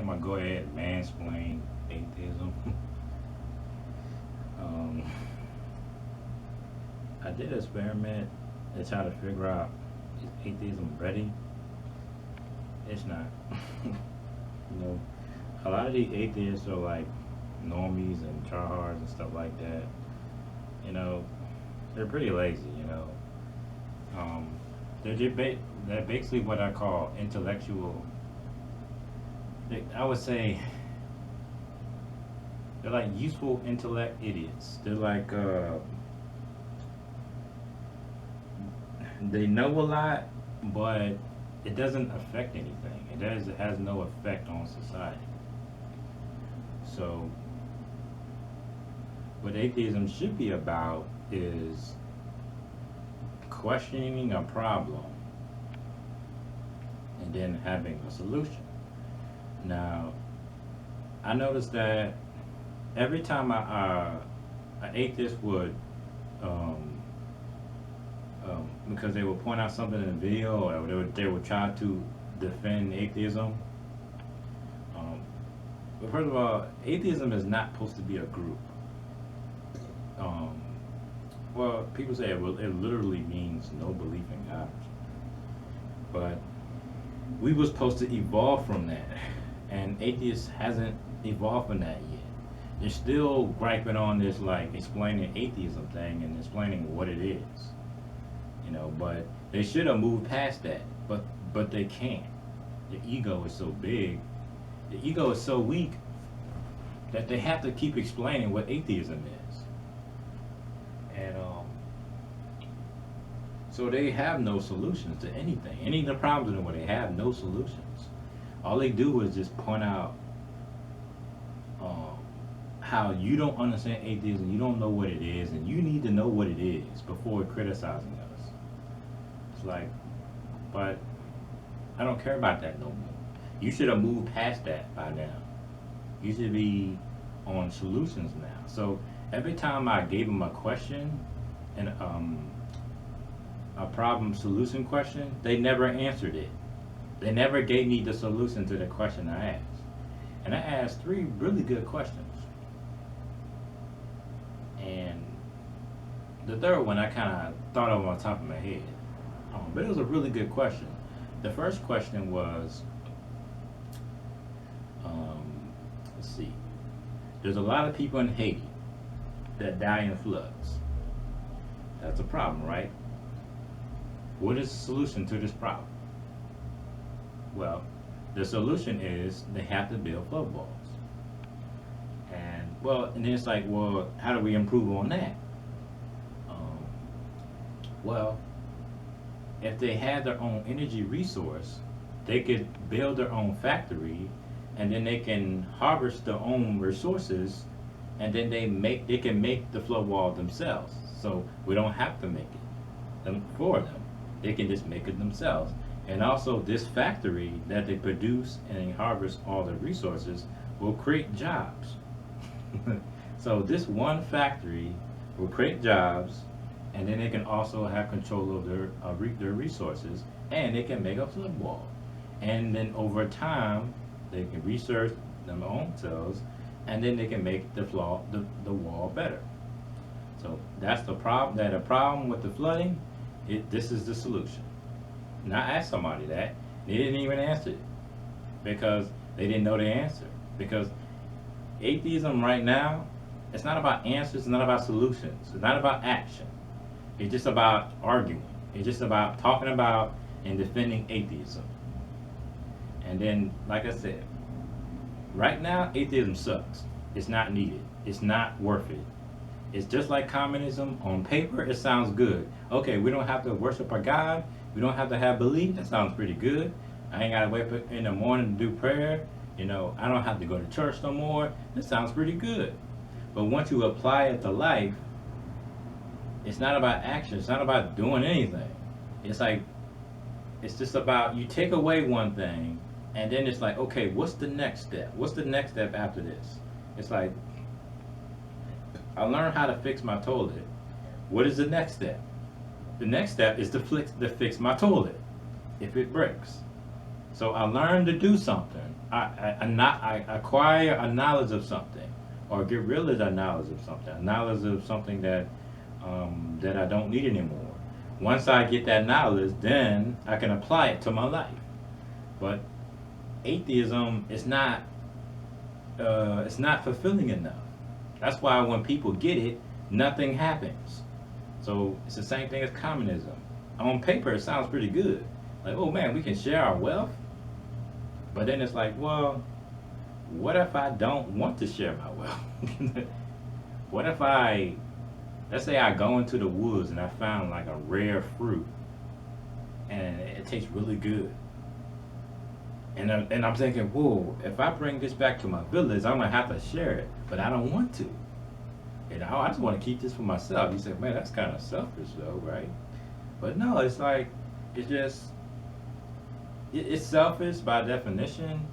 I'm gonna go ahead and mansplain atheism. um, I did an experiment to try to figure out is atheism ready. It's not. You know, a lot of these atheists are like normies and tryhards and stuff like that. You know, they're pretty lazy. Um, they're basically what I call intellectual. I would say they're like useful intellect idiots. They're like they know a lot, but it doesn't affect anything. It has no effect on society. So what atheism should be about is questioning a problem and then having a solution. Now, I noticed that every time an atheist would, um, because they would point out something in the video, or they would try to defend atheism. But first of all, atheism is not supposed to be a group. Um, well, people say it literally means no belief in God, but we were supposed to evolve from that, and atheists hasn't evolved from that yet. They're still griping on this like explaining atheism thing and explaining what it is, but they should have moved past that, but they can't. The ego is so big, the ego is so weak that they have to keep explaining what atheism is, and so they have no solutions to anything. Any of the problems in the way, they have no solutions. All they do is just point out how you don't understand atheism, you don't know what it is, and you need to know what it is before criticizing us. It's like, but I don't care about that no more. You should have moved past that by now. You should be on solutions now. So every time I gave them a question and a problem solution question, they never answered it. They never gave me the solution to the question I asked. And I asked three really good questions. And the third one I kind of thought of on top of my head. But it was a really good question. The first question was, let's see, there's a lot of people in Haiti that die in floods. That's a problem, right? What is the solution to this problem? Well, the solution is they have to build flood walls. And then it's like, well, how do we improve on that? Well, if they had their own energy resource, they could build their own factory, and then they can harvest their own resources, and then they can make the flood wall themselves. So we don't have to make it for them. They can just make it themselves. And also, this factory that they produce and harvest all the resources will create jobs. So this one factory will create jobs, and then they can also have control of their resources, and they can make a flood wall. And then over time, they can research them themselves, and then they can make the wall better. So that's the problem. That a problem with the flooding, this is the solution. And I asked somebody that, they didn't even answer it because they didn't know the answer. Because atheism right now, it's not about answers, it's not about solutions, it's not about action. It's just about arguing. It's just about talking about and defending atheism. And then, like I said, right now, atheism sucks. It's not needed. It's not worth it. It's just like communism. On paper, it sounds good. Okay, we don't have to worship our God. We don't have to have belief. That sounds pretty good. I ain't got to wake up in the morning to do prayer. I don't have to go to church no more. That sounds pretty good. But once you apply it to life, it's not about action. It's not about doing anything. It's like, it's just about, you take away one thing, and then it's like, okay, what's the next step? What's the next step after this? It's like, I learned how to fix my toilet. What is the next step? The next step is to fix my toilet if it breaks. So I learned to do something. I acquire a knowledge of something, or get rid of a knowledge of something, a knowledge of something that I don't need anymore. Once I get that knowledge, then I can apply it to my life. But atheism is not it's not fulfilling enough. That's why when people get it, nothing happens. So it's the same thing as communism. On paper, it sounds pretty good. Like, oh man, we can share our wealth. But then it's like, well, what if I don't want to share my wealth? What if let's say I go into the woods and I found like a rare fruit and it tastes really good. And I'm thinking, whoa, if I bring this back to my village, I'm gonna have to share it, but I don't want to. I just want to keep this for myself. You say, man, that's kind of selfish, though, right? But no, it's like, it's just, it's selfish by definition,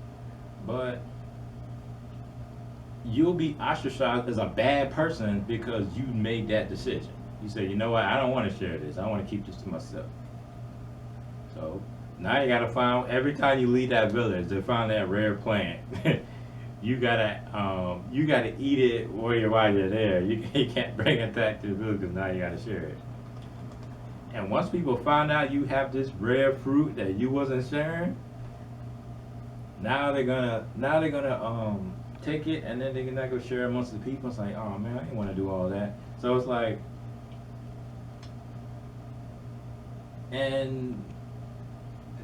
but you'll be ostracized as a bad person because you made that decision. You say, you know what, I don't want to share this. I want to keep this to myself. So now you gotta find, every time you leave that village to find that rare plant, you gotta eat it while you're there. You can't bring it back to the village because now you gotta share it. And once people find out you have this rare fruit that you wasn't sharing, now they're gonna take it and then they're not gonna share it amongst the people. It's like, oh man, I didn't want to do all that. So it's like, and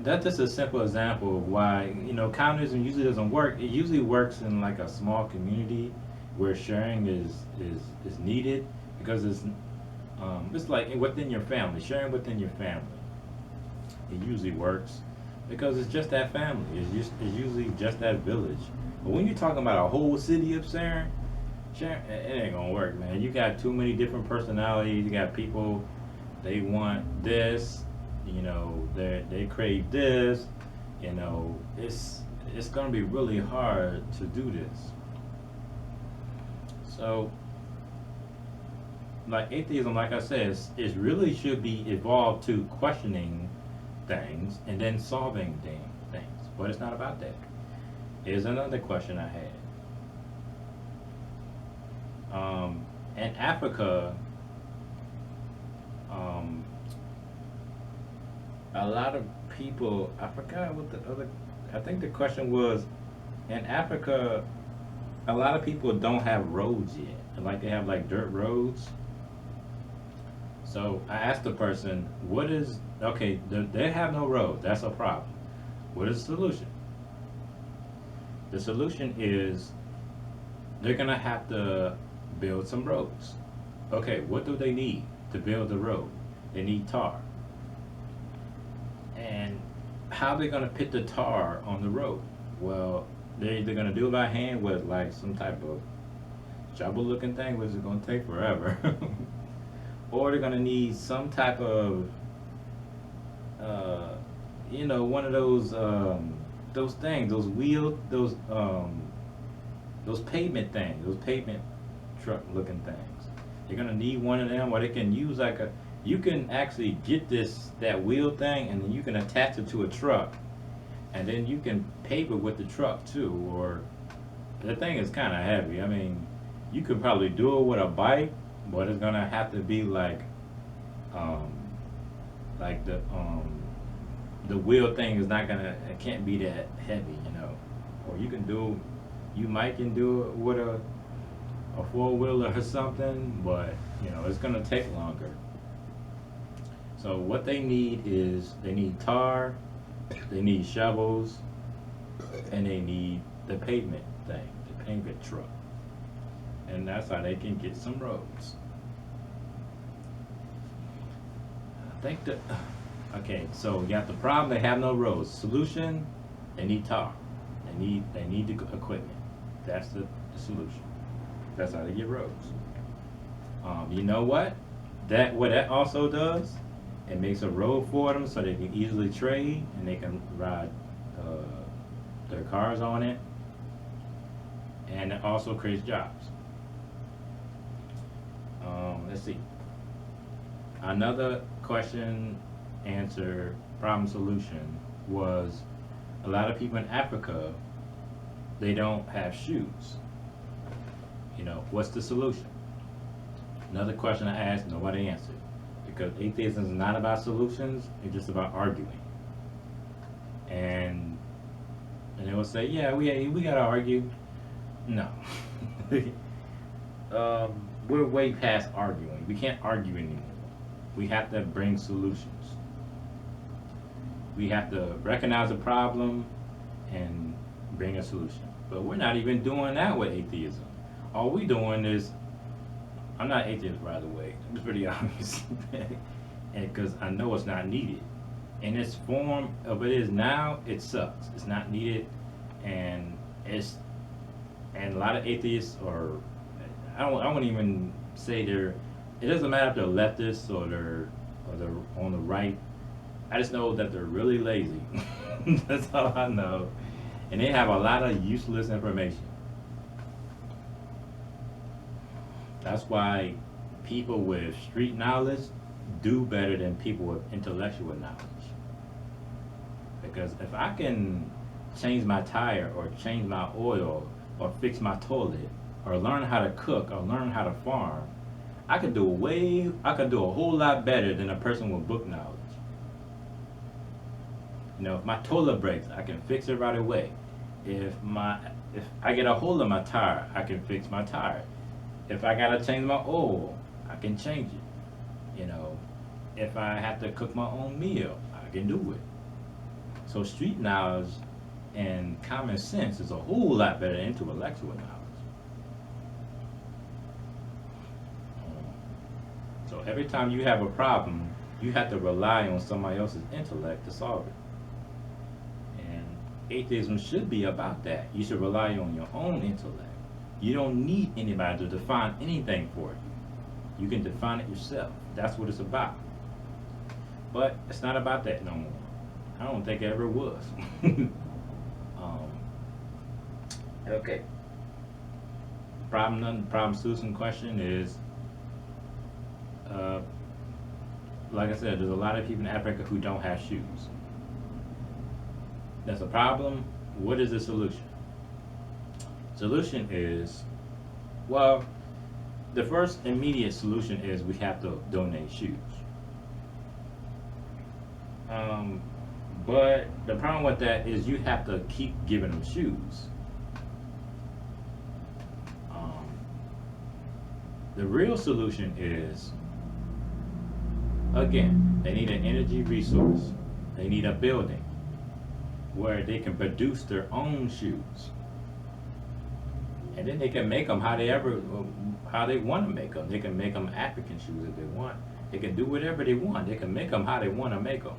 that's just a simple example of why, communism usually doesn't work. It usually works in like a small community where sharing is needed, because it's like within your family, sharing within your family. It usually works because it's just that family. It's usually just that village. But when you're talking about a whole city of sharing, it ain't gonna work, man. You got too many different personalities. You got people, they want this, they crave this, it's gonna be really hard to do this. So, like atheism, like I said, it really should be evolved to questioning things and then solving things. But it's not about that. Here's another question I had. In Africa, a lot of people, I forgot what the other, I think the question was, in Africa, a lot of people don't have roads yet. Like they have like dirt roads. So I asked the person, okay, they have no roads, that's a problem. What is the solution? The solution is they're gonna have to build some roads. Okay, what do they need to build the road? They need tar. And how are they gonna put the tar on the road? Well, they're either gonna do it by hand with like some type of shovel looking thing, which is gonna take forever. Or they're gonna need some type of one of those things, those pavement things, those pavement truck looking things. You're gonna need one of them, or they can use you can actually get that wheel thing and then you can attach it to a truck and then you can pave it with the truck too. Or the thing is kind of heavy. I mean, you could probably do it with a bike, but it's gonna have to be like the wheel thing is not gonna, it can't be that heavy, Or you might can do it with a four-wheeler or something, but it's gonna take longer. So what they need is, they need tar, they need shovels, and they need the pavement thing, the pavement truck. And that's how they can get some roads. I think okay, so you got the problem, they have no roads. Solution, they need tar. They need the equipment. That's the solution. That's how they get roads. You know what? What that also does, it makes a road for them so they can easily trade and they can ride their cars on it. And it also creates jobs. Let's see. Another question, answer, problem, solution was a lot of people in Africa, they don't have shoes. What's the solution? Another question I asked, nobody answered. Because atheism is not about solutions, it's just about arguing. And they will say, yeah, we gotta argue. No. We're way past arguing. We can't argue anymore. We have to bring solutions. We have to recognize a problem and bring a solution. But we're not even doing that with atheism. All we're doing is, I'm not atheist, by the way. It's pretty obvious. Because I know it's not needed. In its form of it is now, it sucks. It's not needed, and a lot of atheists are, I won't even say they're, it doesn't matter if they're leftists or they're on the right. I just know that they're really lazy. That's all I know. And they have a lot of useless information. That's why people with street knowledge do better than people with intellectual knowledge. Because if I can change my tire or change my oil or fix my toilet or learn how to cook or learn how to farm, I could do a whole lot better than a person with book knowledge. If my toilet breaks, I can fix it right away. If I get a hole in my tire, I can fix my tire. If I gotta change my oil, I can change it. If I have to cook my own meal, I can do it. So street knowledge and common sense is a whole lot better than intellectual knowledge. So every time you have a problem, you have to rely on somebody else's intellect to solve it. And atheism should be about that. You should rely on your own intellect. You don't need anybody to define anything for you. You can define it yourself. That's what it's about. But it's not about that no more. I don't think it ever was. Okay. Problem solution question is, like I said, there's a lot of people in Africa who don't have shoes. That's a problem. What is the solution? Solution is, well, the first immediate solution is we have to donate shoes. But the problem with that is you have to keep giving them shoes. The real solution is, again, they need an energy resource. They need a building where they can produce their own shoes. And then they can make them how they want to make them. They can make them African shoes if they want. They can do whatever they want. They can make them how they want to make them.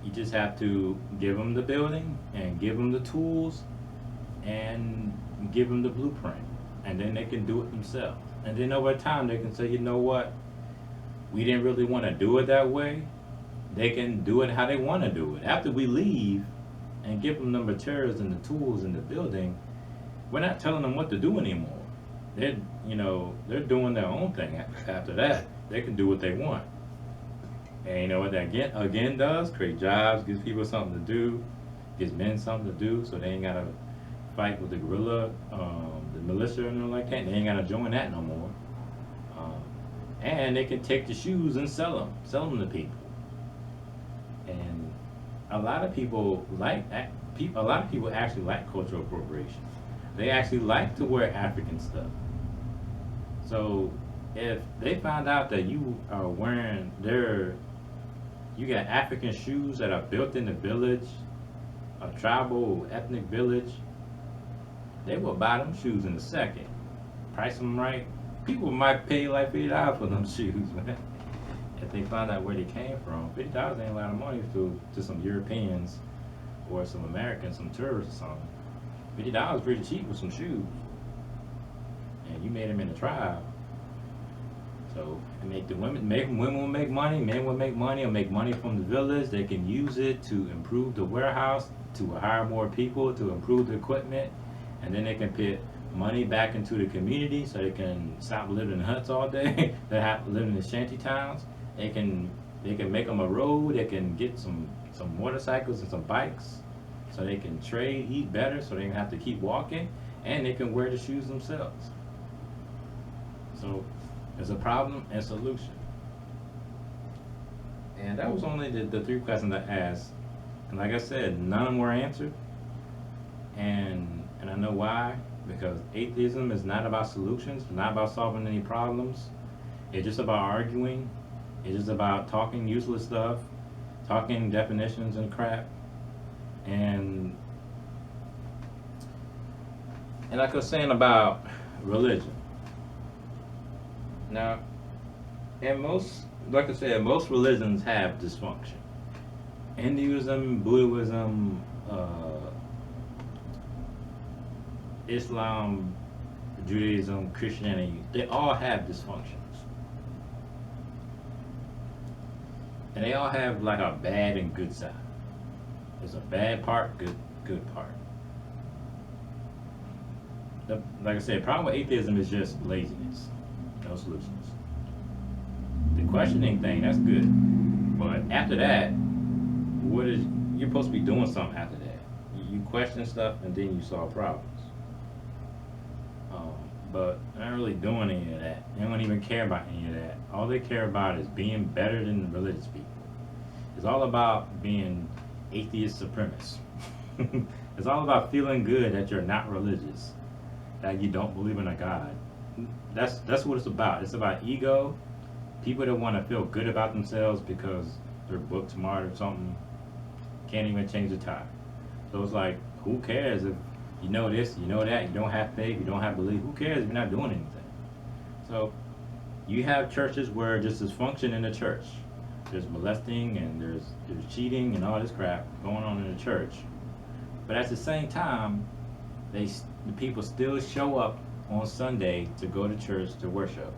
You just have to give them the building and give them the tools and give them the blueprint. And then they can do it themselves. And then over time they can say, you know what? We didn't really want to do it that way. They can do it how they want to do it. After we leave and give them the materials and the tools and the building, we're not telling them what to do anymore. They're doing their own thing after that. They can do what they want. And you know what that again does? Create jobs, gives people something to do, gives men something to do, so they ain't gotta fight with the guerrilla, the militia and all like that. They ain't gotta join that no more. And they can take the shoes and sell them to people. And a lot of people actually like cultural appropriation. They actually like to wear African stuff. So if they find out that you are wearing you got African shoes that are built in the village, a tribal ethnic village, they will buy them shoes in a second. Price them right. People might pay like $50 for them shoes, man. If they find out where they came from. $50 ain't a lot of money to some Europeans or some Americans, some tourists or something. $50 is pretty cheap with some shoes. And you made them in a tribe. So women will make money, men will make money, or make money from the village. They can use it to improve the warehouse, to hire more people, to improve the equipment, and then they can put money back into the community so they can stop living in huts all day. They have to live in the shanty towns. They can make them a road. They can get some some motorcycles and some bikes, so they can trade, eat better, so they don't have to keep walking, and they can wear the shoes themselves. So there's a problem and solution. And that was only the three questions I asked. And like I said, none of them were answered. And I know why. Because atheism is not about solutions, it's not about solving any problems. It's just about arguing. It's just about talking useless stuff, talking definitions and crap. And like I was saying about religion. Now, in most, like I said, most religions have dysfunction. Hinduism, Buddhism, Islam, Judaism, Christianity, they all have dysfunctions. And they all have like a bad and good side. There's a bad part, good part. Like I said, the problem with atheism is just laziness. No solutions. The questioning thing, that's good. But after that, you're supposed to be doing something after that. You question stuff and then you solve problems. But they're not really doing any of that. They don't even care about any of that. All they care about is being better than religious people. It's all about being atheist supremacists. It's all about feeling good that you're not religious, that you don't believe in a God. That's what it's about. It's about ego. People that want to feel good about themselves because they're book smart or something can't even change the tire. So it's like, who cares if you know this, you know that, you don't have faith, you don't have belief. Who cares if you're not doing anything? So you have churches where there's dysfunction in the church. There's molesting and there's cheating and all this crap going on in the church. But at the same time, the people still show up on Sunday to go to church to worship.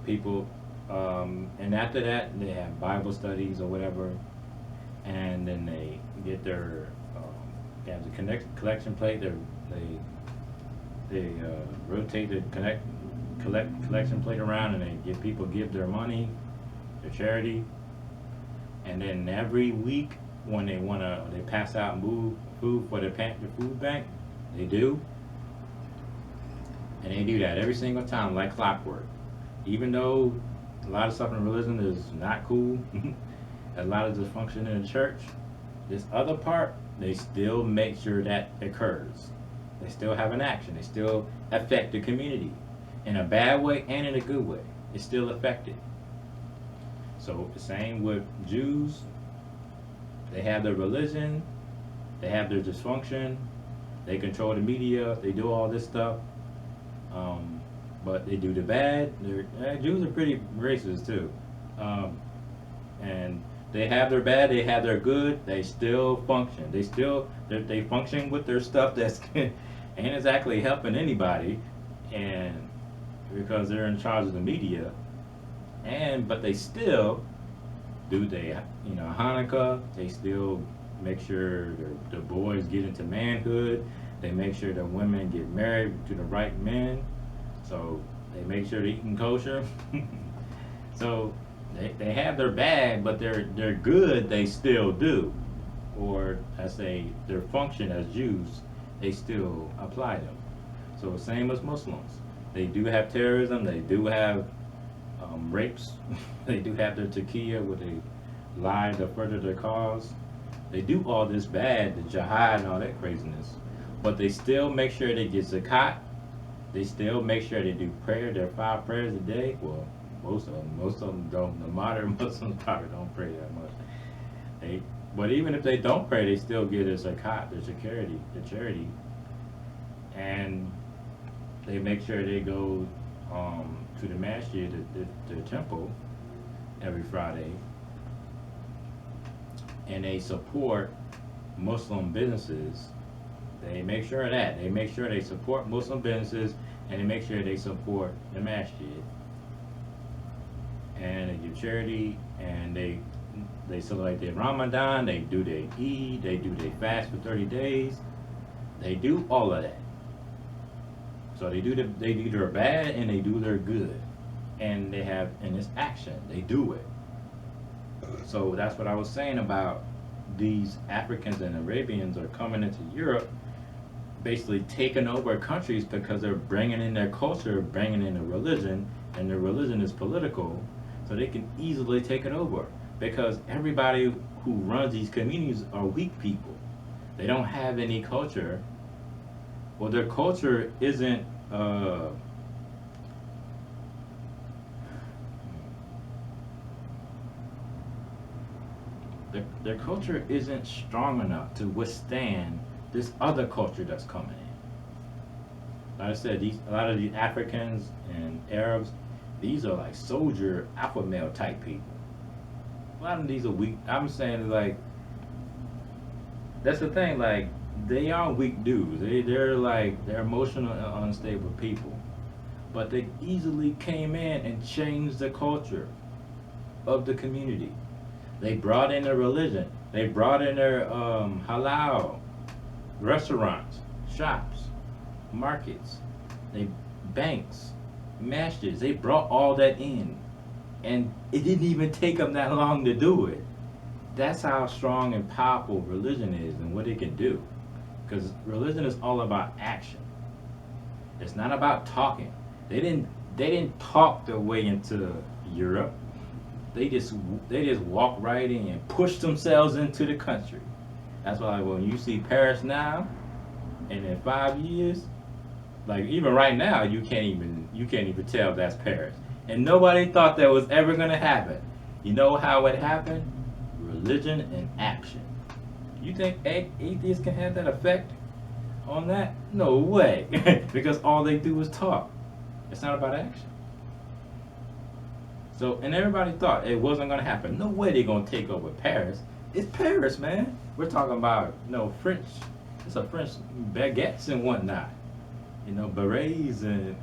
People, and after that, they have Bible studies or whatever, and then they get their they have the collection plate. They rotate the collection plate around, and they give their money, their charity, and then every week when they pass out food for the food bank, they do, and they do that every single time like clockwork. Even though a lot of stuff in religion is not cool, a lot of dysfunction in the church, this other part, they still make sure that occurs. They still have an action. They still affect the community in a bad way and in a good way. It's still affected. So the same with Jews. They have their religion. They have their dysfunction. They control the media. They do all this stuff. But they do the bad. Jews are pretty racist too. And they have their bad, they have their good, they still function. They function with their stuff that's ain't exactly helping anybody, and because they're in charge of the media. But they still do Hanukkah, they still make sure the boys get into manhood, they make sure the women get married to the right men, so they make sure they're eating kosher. So they have their bad, but their good they still do. Or I say their function as Jews, they still apply them. So same as Muslims. They do have terrorism, they do have rapes, they do have their taqiyya where they lie to further their cause. They do all this bad, the jihad and all that craziness. But they still make sure they get zakat. They still make sure they do prayer, their 5 prayers a day. Well, most of them don't. The modern Muslims probably don't pray that much. But even if they don't pray, they still get a zakat, the charity, and they make sure they go to the masjid, the temple, every Friday, and they support Muslim businesses. They make sure of that. They make sure they support Muslim businesses, and they make sure they support the masjid. And they give charity, and they celebrate their Ramadan, they do their Eid, they do their fast for 30 days. They do all of that. So they do their bad and they do their good. And it's action. They do it. So that's what I was saying about these Africans and Arabians are coming into Europe, basically taking over countries because they're bringing in their culture, bringing in a religion, and their religion is political, so they can easily take it over. Because everybody who runs these communities are weak people. They don't have any culture. Well, their culture isn't. Their culture isn't strong enough to withstand this other culture that's coming in. Like I said, a lot of these Africans and Arabs, these are like soldier alpha male type people. A lot of these are weak. I'm saying like that's the thing. Like they are weak dudes. They're emotional and unstable people, but they easily came in and changed the culture of the community. They brought in their religion. They brought in their halal restaurants, shops, markets, they banks, masjids. They brought all that in, and it didn't even take them that long to do it. That's how strong and powerful religion is and what it can do. Because religion is all about action. It's not about talking. They didn't they didn't talk their way into Europe. They just walked right in and pushed themselves into the country. That's why when you see Paris now, and in 5 years, like even right now, you can't even tell that's Paris. And nobody thought that was ever gonna happen. You know how it happened? Religion and action. You think atheists can have that effect on that? No way. Because all they do is talk. It's not about action. So, and everybody thought it wasn't going to happen. No way they're going to take over Paris. It's Paris, man. We're talking about, French. It's a French baguettes and whatnot. Berets and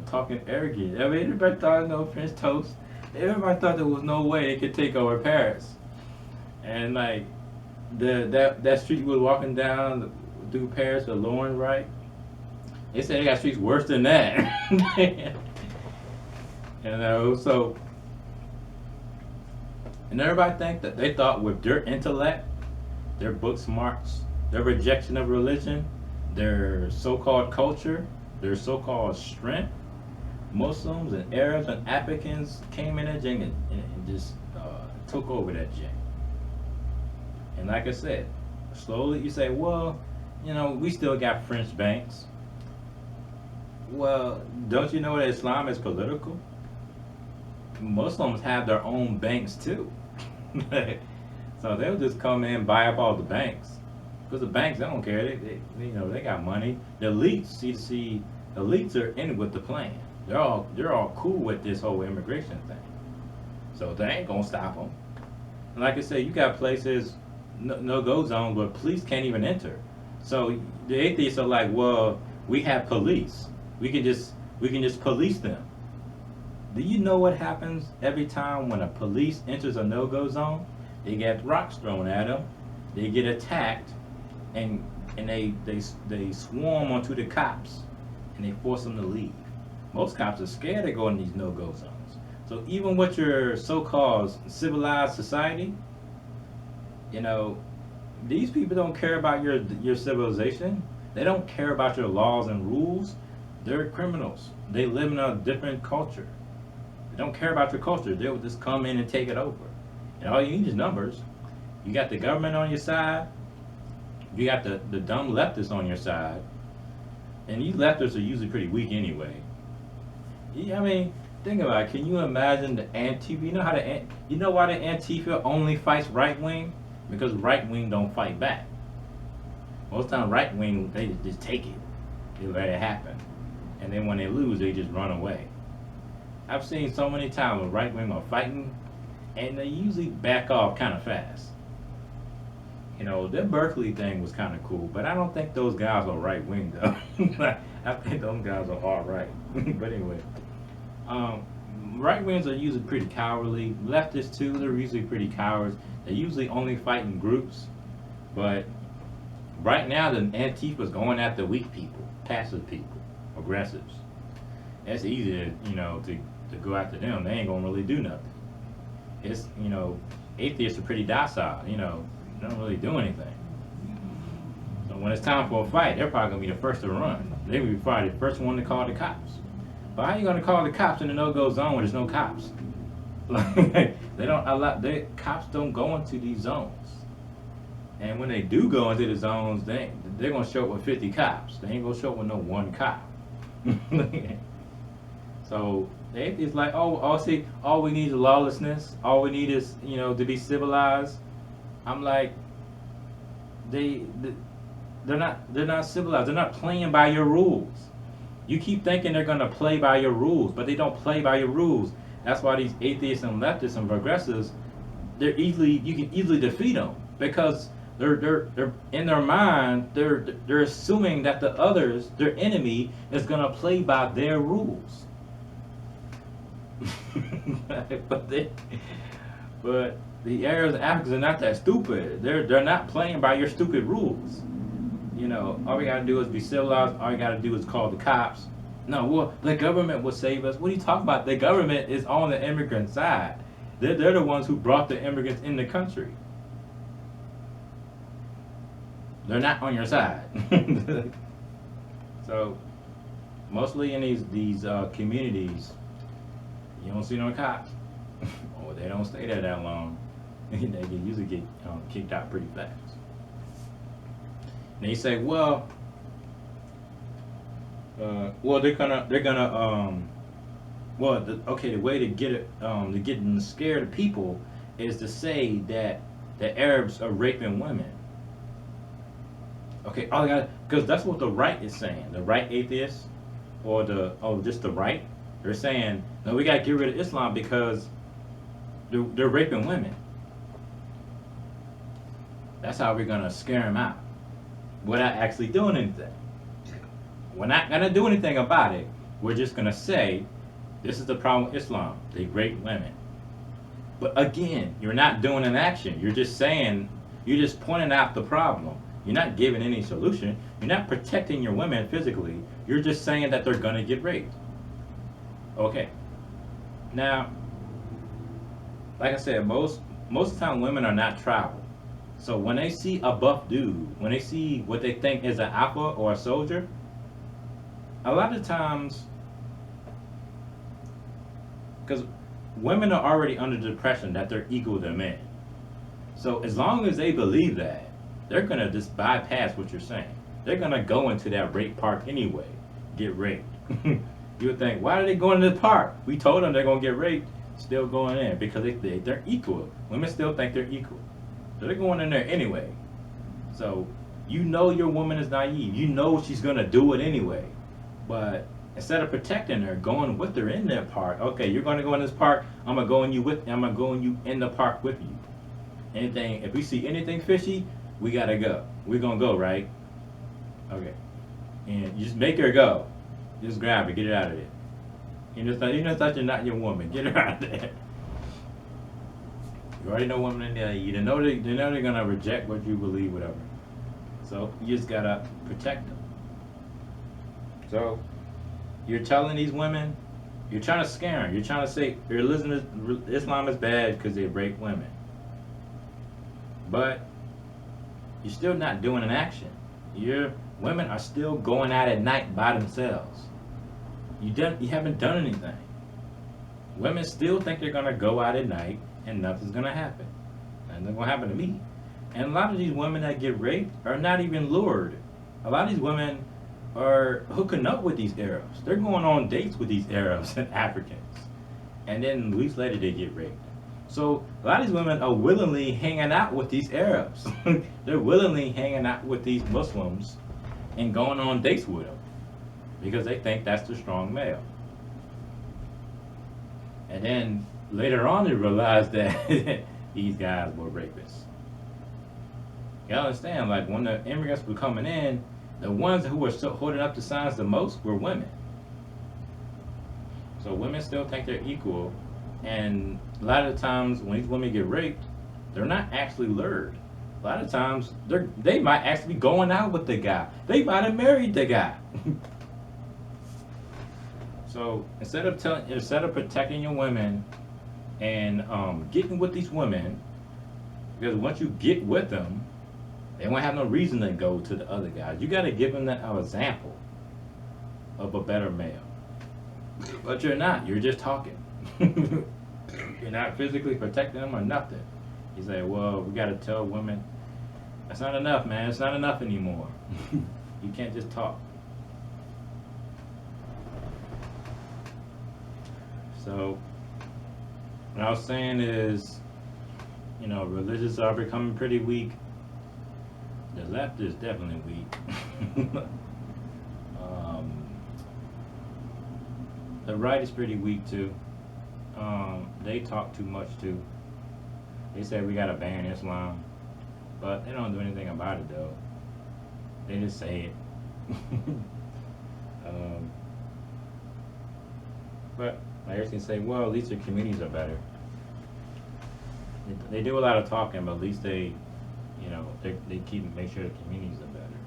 talking arrogant. I mean, everybody thought, French toast. Everybody thought there was no way it could take over Paris. And like, that street we were walking down through Paris, the Lauren, right? They said they got streets worse than that. So, and everybody they thought with their intellect, their book smarts, their rejection of religion, their so-called culture, their so-called strength, Muslims and Arabs and Africans came in that jank and just took over that jank. And like I said, slowly you say, well, we still got French banks. Well, don't you know that Islam is political? Muslims have their own banks too. So they'll just come in and buy up all the banks. Because the banks, they don't care. They got money. The elites, the elites are in with the plan. They're all cool with this whole immigration thing. So they ain't gonna stop them. And like I said, you got places, no-go zones where police can't even enter. So the atheists are like, well, we have police. We can just police them. Do you know what happens every time when a police enters a no-go zone? They get rocks thrown at them, they get attacked, and they swarm onto the cops, and they force them to leave. Most cops are scared to go in these no-go zones. So even with your so-called civilized society, these people don't care about your civilization. They don't care about your laws and rules. They're criminals. They live in a different culture. They don't care about your culture. They'll just come in and take it over. And all you need is numbers. You got the government on your side. You got the dumb leftists on your side. And these leftists are usually pretty weak anyway. I mean, think about it. Can you imagine the Antifa? You know why the Antifa only fights right wing? Because right wing don't fight back. Most time right wing, they just take it. They let it happen. And then when they lose, they just run away. I've seen so many times when right wing are fighting, and they usually back off kind of fast. Their Berkeley thing was kind of cool, but I don't think those guys are right wing though. I think those guys are all right. But anyway, right wings are usually pretty cowardly. Leftists too, they're usually pretty cowards. They usually only fight in groups. But right now, the Antifa's going after weak people, passive people, aggressives. That's easy to go after them. They ain't gonna really do nothing. it's, atheists are pretty docile, they don't really do anything. So when it's time for a fight, they're probably gonna be the first to run. They will be probably the first one to call the cops. But how you gonna call the cops in the no-go zone when there's no cops? Like, they don't allow, cops don't go into these zones. And when they do go into the zones, they're gonna show up with 50 cops. They ain't gonna show up with no one cop. So the atheists like, see, all we need is lawlessness. All we need is, to be civilized. I'm like, they're not civilized. They're not playing by your rules. You keep thinking they're gonna play by your rules, but they don't play by your rules. That's why these atheists and leftists and progressives, you can easily defeat them, because they're in their mind, they're assuming that the others, their enemy, is gonna play by their rules. but the Arabs and Africans are not that stupid. They're not playing by your stupid rules. All we gotta do is be civilized. All you gotta do is call the cops. No, well, the government will save us. What are you talking about? The government is on the immigrant side. They're the ones who brought the immigrants in the country. They're not on your side. So, mostly in these communities, you don't see no cops. Or they don't stay there that long. They can usually get kicked out pretty fast. And they say, well, they're gonna, the way to get it, to get them to scare the people is to say that the Arabs are raping women. Okay, because that's what the right is saying. The right atheists, or just the right, they're saying, no, we gotta get rid of Islam because they're raping women. That's how we're gonna scare them out, without actually doing anything. We're not gonna do anything about it. We're just gonna say, this is the problem with Islam. They rape women. But again, you're not doing an action. You're just pointing out the problem. You're not giving any solution. You're not protecting your women physically. You're just saying that they're gonna get raped. Okay. Now, like I said, most of the time women are not tribal. So when they see a buff dude, when they see what they think is an alpha or a soldier, a lot of times, because women are already under the impression that they're equal to men. So as long as they believe that, they're going to just bypass what you're saying. They're going to go into that rape park anyway, get raped. You would think, why are they going to the park? We told them they're going to get raped, still going in, because they're equal. Women still think they're equal. So they're going in there anyway. So your woman is naive. You know she's going to do it anyway. But instead of protecting her, going with her in that park, okay, you're going to go in this park, I'm going to go in the park with you. If we see anything fishy, we got to go. We're going to go, right? Okay. And you just make her go. Just grab her, get her out of there. You know that you're not your woman. Get her out of there. You already know women in there. You know they're going to reject what you believe, whatever. So you just got to protect them. So you're telling these women, you're trying to scare them. You're trying to say Islam is bad because they rape women. But you're still not doing an action. Women are still going out at night by themselves. You haven't done anything. Women still think they're gonna go out at night and nothing's gonna happen. Nothing's gonna happen to me. And a lot of these women that get raped are not even lured. A lot of these women are hooking up with these Arabs. They're going on dates with these Arabs and Africans. And then weeks later they get raped. So a lot of these women are willingly hanging out with these Arabs. They're willingly hanging out with these Muslims and going on dates with them because they think that's the strong male. And then later on they realize that these guys were rapists. You gotta understand, like when the immigrants were coming in, the ones who were holding up the signs the most were women. So women still think they're equal. And a lot of the times when these women get raped, they're not actually lured. A lot of times they might actually be going out with the guy. They might have married the guy. So instead of protecting your women, and getting with these women, because once you get with them, they won't have no reason to go to the other guys. You got to give them an example of a better male. But you're not. You're just talking. You're not physically protecting them or nothing. You say, well, we got to tell women, that's not enough, man. It's not enough anymore. You can't just talk. So, what I was saying is, religious are becoming pretty weak. The left is definitely weak. The right is pretty weak too. They talk too much too. They say we gotta ban Islam, but they don't do anything about it though. They just say it. But I just can say, well, at least their communities are better. They do a lot of talking, but at least they make sure the communities are better.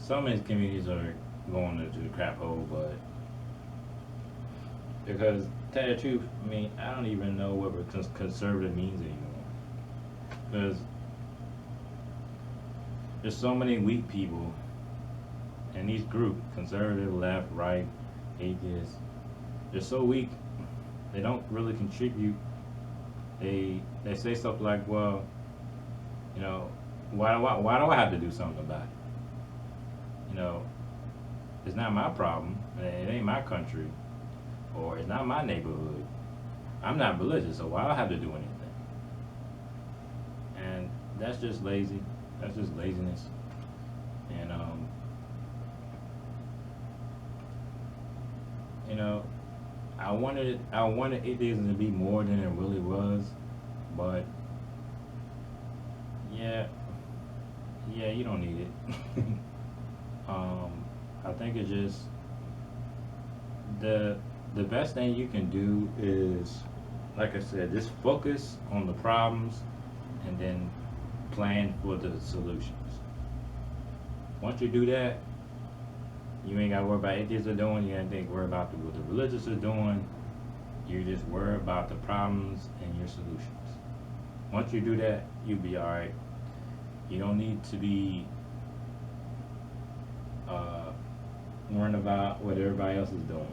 Some of these communities are going to the crap hole, but because to tell you the truth, I mean, I don't even know what conservative means anymore. Because there's so many weak people in these groups, conservative, left, right, atheists. They're so weak, they don't really contribute. They say stuff like, well, why do I have to do something about it? It's not my problem. It ain't my country, or it's not my neighborhood. I'm not religious, so why do I have to do anything? And that's just lazy. That's just laziness. And I wanted atheism to be more than it really was, but yeah, you don't need it. I think it's just the best thing you can do is, like I said, just focus on the problems and then plan for the solutions. Once you do that, you ain't got to worry about what atheists are doing. You ain't got to worry about what the religious are doing. You just worry about the problems and your solutions. Once you do that, you'll be all right. You don't need to be worrying about what everybody else is doing.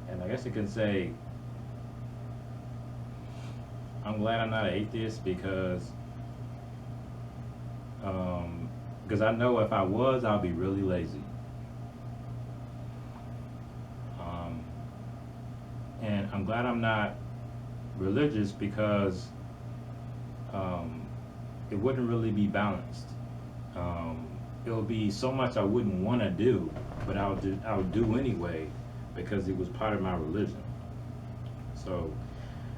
And I guess you can say, I'm glad I'm not an atheist because I know if I was, I'll be really lazy. And I'm glad I'm not religious because it wouldn't really be balanced. It would be so much I wouldn't want to do, but I would do anyway because it was part of my religion. So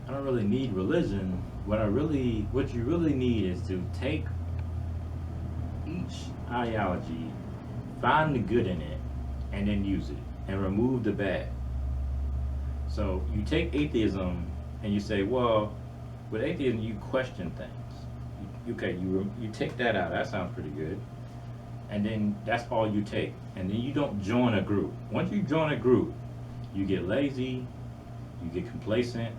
I don't really need religion. What you really need is to take each ideology, find the good in it, and then use it, and remove the bad. So you take atheism and you say, well, with atheism you question things. You take that out. That sounds pretty good. And then that's all you take. And then you don't join a group. Once you join a group, you get lazy, you get complacent,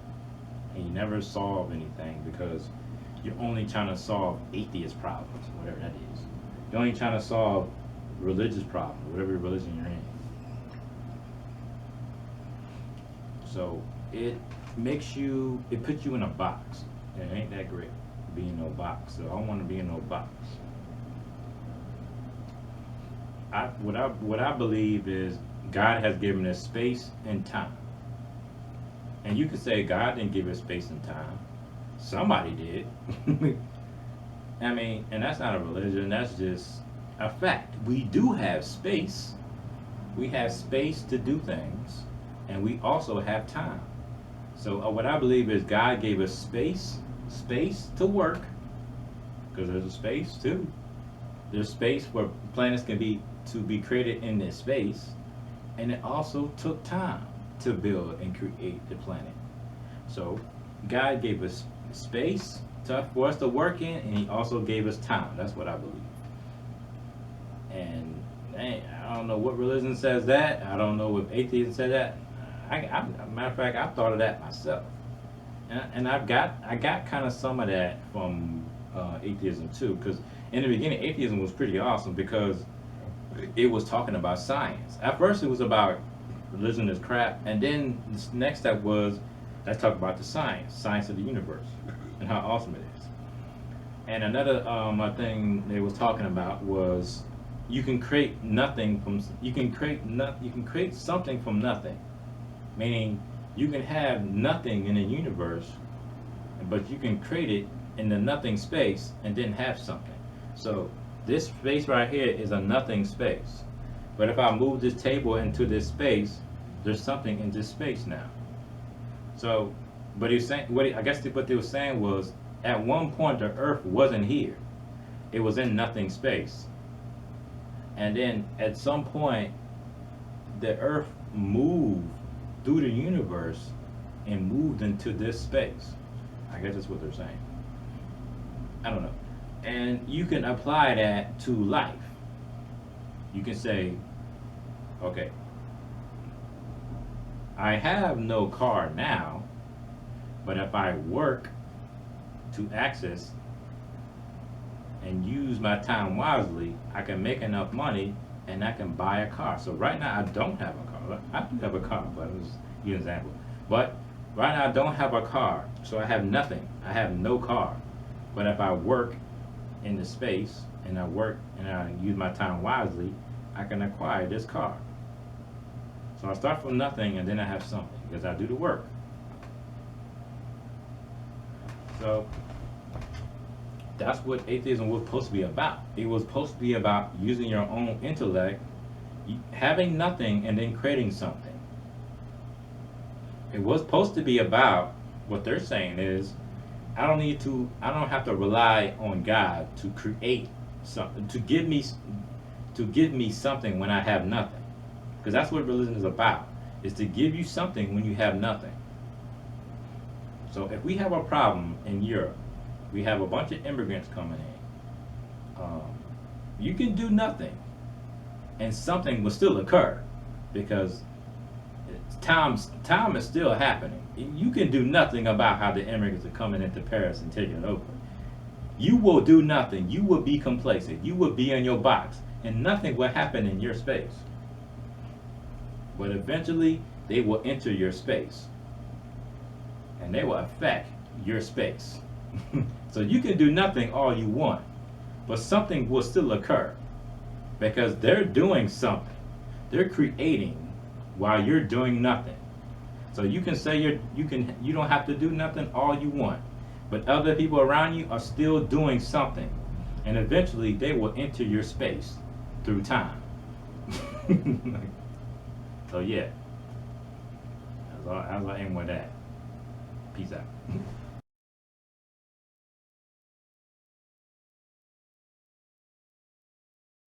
and you never solve anything because you're only trying to solve atheist problems, whatever that is. You're only trying to solve religious problems, whatever religion you're in. So it puts you in a box. It ain't that great to be in no box. So I don't want to be in no box. What I believe is God has given us space and time. And you could say God didn't give us space and time. Somebody did. I mean, and that's not a religion, that's just a fact. We do have space. We have space to do things, and we also have time. So what I believe is God gave us space to work, because there's a space too. There's space where planets can be created in this space, and it also took time to build and create the planet. So God gave us space for us to work in, and He also gave us time. That's what I believe. And I don't know what religion says that. I don't know if atheism said that. Matter of fact, I've thought of that myself, and I got kind of some of that from atheism too. Because in the beginning, atheism was pretty awesome because it was talking about science. At first, it was about religion is crap, and then the next step was let's talk about the science of the universe, and how awesome it is. And another thing they was talking about was you can create nothing from you can create something from nothing, meaning you can have nothing in the universe, but you can create it in the nothing space and then have something. So this space right here is a nothing space, but if I move this table into this space, there's something in this space now. So, but he was saying, I guess what they were saying was, at one point the Earth wasn't here; it was in nothing space. And then at some point, the Earth moved through the universe and moved into this space. I guess that's what they're saying. I don't know. And you can apply that to life. You can say, okay, I have no car now, but if I work to access and use my time wisely, I can make enough money and I can buy a car. So right now I don't have a car. I do have a car, but it was an example. But right now I don't have a car, so I have nothing. I have no car. But if I work in the space and I use my time wisely, I can acquire this car. So I start from nothing and then I have something because I do the work. So that's what atheism was supposed to be about. It was supposed to be about using your own intellect, having nothing and then creating something. It was supposed to be about what they're saying is I don't have to rely on God to create something, to give me something when I have nothing. Because that's what religion is about, is to give you something when you have nothing. So if we have a problem in Europe, we have a bunch of immigrants coming in, you can do nothing and something will still occur because time is still happening. You can do nothing about how the immigrants are coming into Paris and taking it over. You will do nothing. You will be complacent. You will be in your box and nothing will happen in your space. But eventually they will enter your space and they will affect your space. So you can do nothing all you want, but something will still occur because they're doing something. They're creating while you're doing nothing. So you can say you don't have to do nothing all you want, but other people around you are still doing something, and eventually they will enter your space through time. So yeah, that's all I aim with that. Peace out.